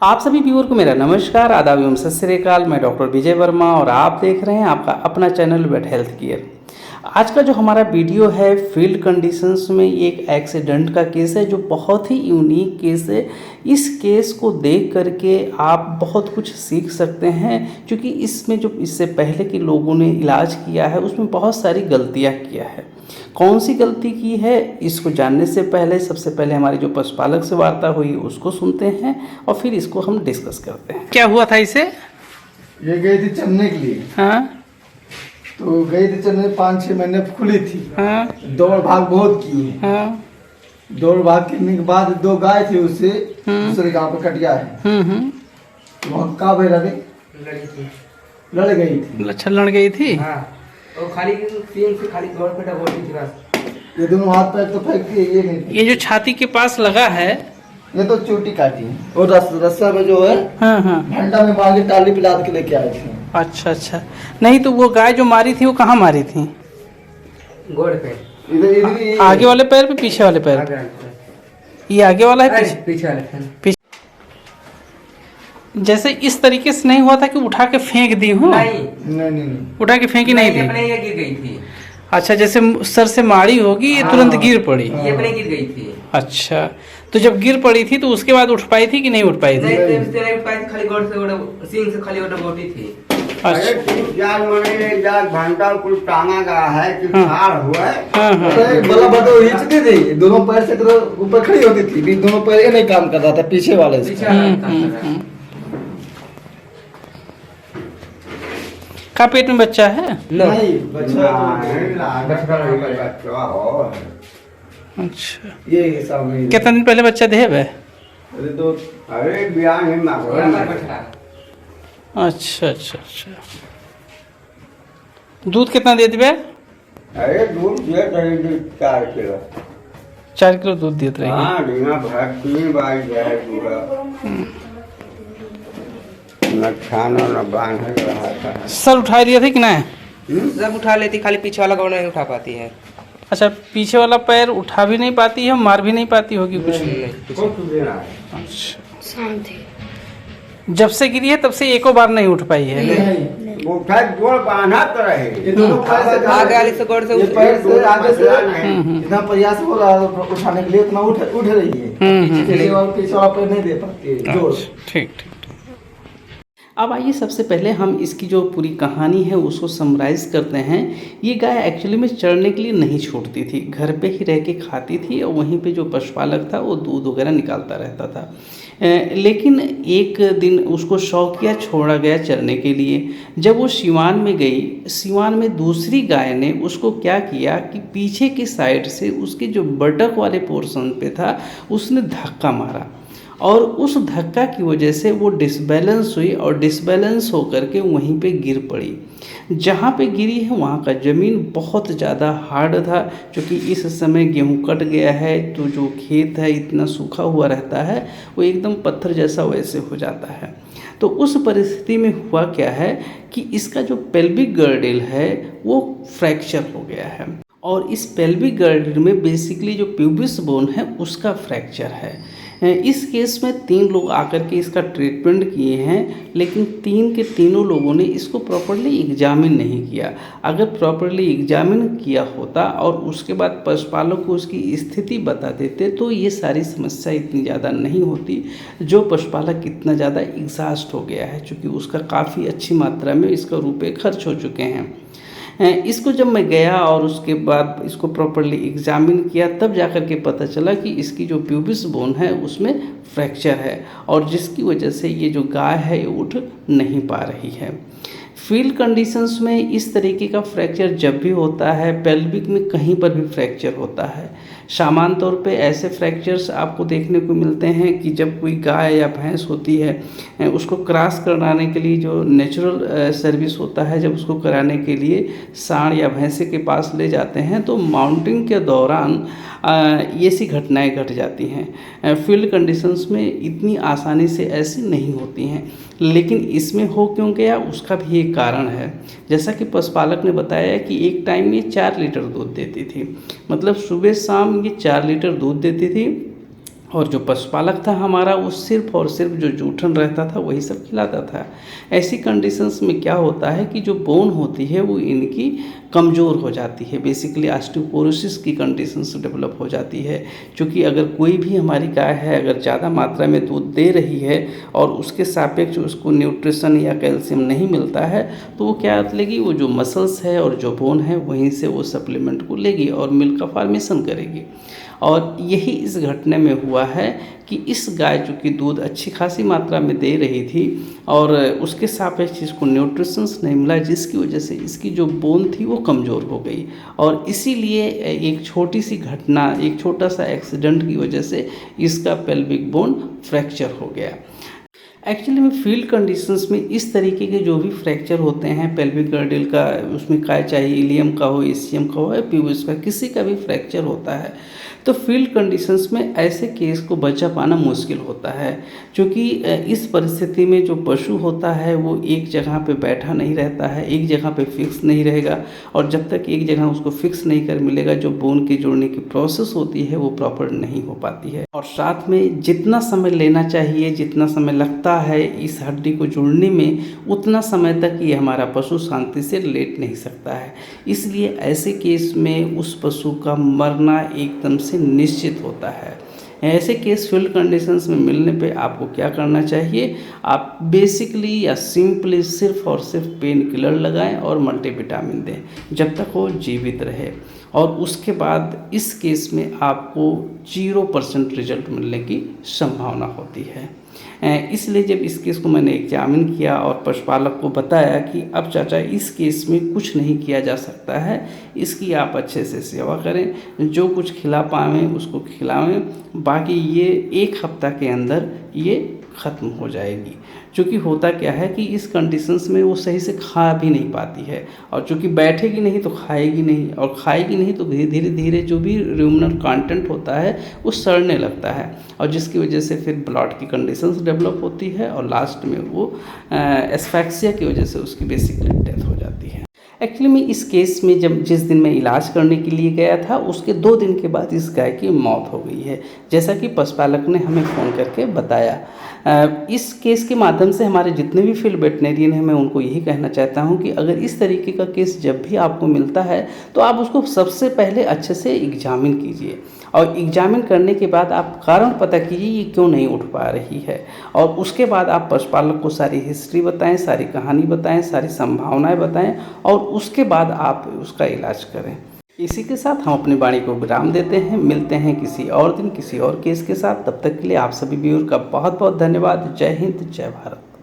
आप सभी व्यूअर को मेरा नमस्कार, आदाब एवं सत श्री अकाल। मैं डॉक्टर विजय वर्मा और आप देख रहे हैं आपका अपना चैनल वेट हेल्थ केयर। आज का जो हमारा वीडियो है फील्ड कंडीशंस में एक एक्सीडेंट का केस है जो बहुत ही यूनिक केस है। इस केस को देख करके आप बहुत कुछ सीख सकते हैं, क्योंकि इसमें जो इससे पहले के लोगों ने इलाज किया है उसमें बहुत सारी गलतियाँ किया है। कौन सी गलती की है इसको जानने से पहले सबसे पहले हमारी जो पशुपालक से वार्ता हुई उसको सुनते हैं और फिर इसको हम डिस्कस करते हैं। क्या हुआ था इसे? ये गई थी चलने के लिए। हाँ तो गई थी चलने 5-6 महीने खुली थी। हाँ दौड़ भाग बहुत की। हाँ दौड़ भाग करने के बाद 2 गाय थी उससे दूसरे गांव पे कटिया है। तो वहाँ का भाई लड़ गई थी। लच्छन लड़ गई थी। हाँ, और खाली सीन से खाली दौड़ पे बोलती थी बस। ये दोनों हाथ पैर तो फेंक दिए, ये नहीं। ये जो छाती के पास लगा है ये तो चोटी काटी है। और रस्सा में जो है हाँ हाँ भंडा में बांध के टाली पे लाद के लेके आए थे। अच्छा अच्छा। नहीं तो वो गाय जो मारी थी वो कहाँ मारी थी? गोड़ पे। इधर इधर ही आगे वाले पैर पे पीछे वाले पैर आगे पे? ये आगे वाला है अरे, पीछे? पीछे वाले फैन। जैसे इस तरीके से नहीं हुआ था कि उठा के फेंक दी हूँ? नहीं। उठा के फेंकी नहीं थी। अपने ये गिर गई थी। अच्छा, जैसे सर से मारी होगी ये तुरंत गिर पड़ी। ये अपने गिर गई थी। अच्छा, तो जब गिर पड़ी थी तो उसके बाद उठ पाई थी कि नहीं उठ पाई थी? नहीं उठ पाई थी, खाली गोड़ से सीन से खाली बोटी थी। अच्छा घंटा कुल टांगा गया है कि हाँ। फाड़ हुआ है। हाँ हाँ बला बटो खींचती थी, दोनों पैर से तरह ऊपर खड़ी होती थी, भी दोनों पैर ये नहीं काम कर रहा था पीछे वाले से। पीछे वाला काम कर रहा है। का पेट में बच्चा है? नहीं बच्चा बच्चा हो। अच्छा, ये हिसाब नहीं। कितना दिन पहले बच्चा दे है? अरे तो अरे बियाह नहीं मांगो। अच्छा अच्छा अच्छा। दूध कितना दे दिए? अरे दूध दिए कहीं 4 किलो। 4 किलो दूध देते रही। हाँ दिन भर 3 बार जाए पूरा। न खाना न बांध रहा था। सर उठा दिया था कि नहीं? सब उठा लेती, खाली पीछे वाला गोड़ नहीं उठा पाती है। अच्छा, पीछे वाला पैर उठा भी नहीं पाती है, मार भी नहीं पाती होगी कुछ? कुछ देना है। अच्छा, जब से गिरी है तब से एको बार नहीं उठ पाई है? नहीं। वो फिर जोड़ बांधा तो रहे। ये दोनों पैर से आगे वाले से गोड़ से ये पैर से आगे से नहीं। इतना प्रयास हो रहा है उठाने के लिए, इतना उठ रही है। पीछे वाला पैर नहीं दे पाती है जोड़। ठीक ठीक। अब आइए सबसे पहले हम इसकी जो पूरी कहानी है उसको समराइज़ करते हैं। ये गाय एक्चुअली में चरने के लिए नहीं छोड़ती थी, घर पे ही रह के खाती थी और वहीं पे जो पशुपालक था वो दूध वगैरह निकालता रहता था। लेकिन एक दिन उसको शौक किया, छोड़ा गया चरने के लिए। जब वो सिवान में गई, सिवान में दूसरी गाय ने उसको क्या किया कि पीछे की साइड से उसके जो बटक वाले पोर्शन पे था उसने धक्का मारा और उस धक्का की वजह से वो डिसबैलेंस हुई और डिसबैलेंस होकर के वहीं पे गिर पड़ी। जहाँ पे गिरी है वहाँ का ज़मीन बहुत ज़्यादा हार्ड था, क्योंकि इस समय गेहूँ कट गया है तो जो खेत है इतना सूखा हुआ रहता है वो एकदम पत्थर जैसा वैसे हो जाता है। तो उस परिस्थिति में हुआ क्या है कि इसका जो पेल्विक गर्डल है वो फ्रैक्चर हो गया है और इस पेल्विक गर्डल में बेसिकली जो प्यूबिस बोन है उसका फ्रैक्चर है। इस केस में 3 लोग आकर के इसका ट्रीटमेंट किए हैं, लेकिन 3 के तीनों लोगों ने इसको प्रॉपर्ली एग्जामिन नहीं किया। अगर प्रॉपर्ली एग्जामिन किया होता और उसके बाद पशुपालक को उसकी स्थिति बता देते तो ये सारी समस्या इतनी ज़्यादा नहीं होती। जो पशुपालक इतना ज़्यादा एग्जॉस्ट हो गया है, क्योंकि उसका काफ़ी अच्छी मात्रा में इसका रुपये खर्च हो चुके हैं। इसको जब मैं गया और उसके बाद इसको प्रॉपर्ली एग्जामिन किया तब जाकर के पता चला कि इसकी जो प्यूबिस बोन है उसमें फ्रैक्चर है और जिसकी वजह से ये जो गाय है ये उठ नहीं पा रही है। फील्ड कंडीशंस में इस तरीके का फ्रैक्चर जब भी होता है, पेल्विक में कहीं पर भी फ्रैक्चर होता है। सामान्य तौर पे ऐसे फ्रैक्चर्स आपको देखने को मिलते हैं कि जब कोई गाय या भैंस होती है उसको क्रॉस कराने के लिए जो नेचुरल सर्विस होता है, जब उसको कराने के लिए सांड या भैंसे के पास ले जाते हैं तो माउंटिंग के दौरान ये सी घटनाएं घट जाती हैं। फील्ड कंडीशंस में इतनी आसानी से ऐसी नहीं होती हैं, लेकिन इसमें हो क्यों गया उसका भी एक कारण है। जैसा कि पशुपालक ने बताया कि एक टाइम ये 4 लीटर दूध देती थी, मतलब सुबह शाम ये 4 लीटर दूध देती थी और जो पशुपालक था हमारा वो सिर्फ और सिर्फ जो जूठन रहता था वही सब खिलाता था। ऐसी कंडीशंस में क्या होता है कि जो बोन होती है वो इनकी कमज़ोर हो जाती है, बेसिकली ऑस्टियोपोरोसिस की कंडीशंस डेवलप हो जाती है। क्योंकि अगर कोई भी हमारी गाय है अगर ज़्यादा मात्रा में दूध दे रही है और उसके सापेक्ष उसको न्यूट्रिशन या कैल्शियम नहीं मिलता है तो वो क्या लेगी, वो जो मसल्स है और जो बोन है वहीं से वो सप्लीमेंट को लेगी और मिल्क का फॉर्मेशन करेगी। और यही इस घटना में हुआ है कि इस गाय जो कि दूध अच्छी खासी मात्रा में दे रही थी और उसके सापेक्ष इसको न्यूट्रिशंस नहीं मिला, जिसकी वजह से इसकी जो बोन थी वो कमज़ोर हो गई और इसीलिए एक छोटी सी घटना, एक छोटा सा एक्सीडेंट की वजह से इसका पेल्विक बोन फ्रैक्चर हो गया। एक्चुअली में फील्ड कंडीशंस में इस तरीके के जो भी फ्रैक्चर होते हैं पेल्विक गर्डल का, उसमें काय चाहे इलियम का हो, एसियम का हो या प्यूबिस का, किसी का भी फ्रैक्चर होता है तो फील्ड कंडीशंस में ऐसे केस को बचा पाना मुश्किल होता है। क्योंकि इस परिस्थिति में जो पशु होता है वो एक जगह पे बैठा नहीं रहता है, एक जगह पे फिक्स नहीं रहेगा और जब तक एक जगह उसको फिक्स नहीं कर मिलेगा जो बोन के जोड़ने की प्रोसेस होती है वो प्रॉपर नहीं हो पाती है। और साथ में जितना समय लेना चाहिए, जितना समय लगता है इस हड्डी को जोड़ने में, उतना समय तक ये हमारा पशु शांति से लेट नहीं सकता है। इसलिए ऐसे केस में उस पशु का मरना एकदम से निश्चित होता है। ऐसे केस फील्ड कंडीशंस में मिलने पे आपको क्या करना चाहिए, आप बेसिकली या सिंपली सिर्फ और सिर्फ पेन किलर लगाएं और मल्टीविटामिन दें जब तक वो जीवित रहे। और उसके बाद इस केस में आपको 0% रिजल्ट मिलने की संभावना होती है। इसलिए जब इस केस को मैंने एग्जामिन किया और पशुपालक को बताया कि अब चाचा इस केस में कुछ नहीं किया जा सकता है, इसकी आप अच्छे से सेवा करें, जो कुछ खिला पाएँ उसको खिलाएं, बाकी ये 1 हफ्ता के अंदर ये ख़त्म हो जाएगी। क्योंकि होता क्या है कि इस कंडीशंस में वो सही से खा भी नहीं पाती है और चूँकि बैठेगी नहीं तो खाएगी नहीं और खाएगी नहीं तो धीरे धीरे जो भी रूमिनल कंटेंट होता है वो सड़ने लगता है और जिसकी वजह से फिर ब्लड की कंडीशंस डेवलप होती है और लास्ट में वो एस्फैक्सिया की वजह से उसकी बेसिकली डेथ हो जाती है। एक्चुअली में इस केस में जब जिस दिन मैं इलाज करने के लिए गया था उसके 2 दिन के बाद इस गाय की मौत हो गई है, जैसा कि पशुपालक ने हमें फ़ोन करके बताया। इस केस के माध्यम से हमारे जितने भी फील्ड वेटनेरियन हैं मैं उनको यही कहना चाहता हूं कि अगर इस तरीके का केस जब भी आपको मिलता है तो आप उसको सबसे पहले अच्छे से एग्जामिन कीजिए और एग्जामिन करने के बाद आप कारण पता कीजिए ये क्यों नहीं उठ पा रही है और उसके बाद आप पशुपालक को सारी हिस्ट्री बताएं, सारी कहानी बताएं, सारी संभावनाएं बताएं और उसके बाद आप उसका इलाज करें। इसी के साथ हम अपनी वाणी को विराम देते हैं। मिलते हैं किसी और दिन किसी और केस के साथ। तब तक के लिए आप सभी व्यूअर का बहुत बहुत धन्यवाद। जय हिंद, जय भारत।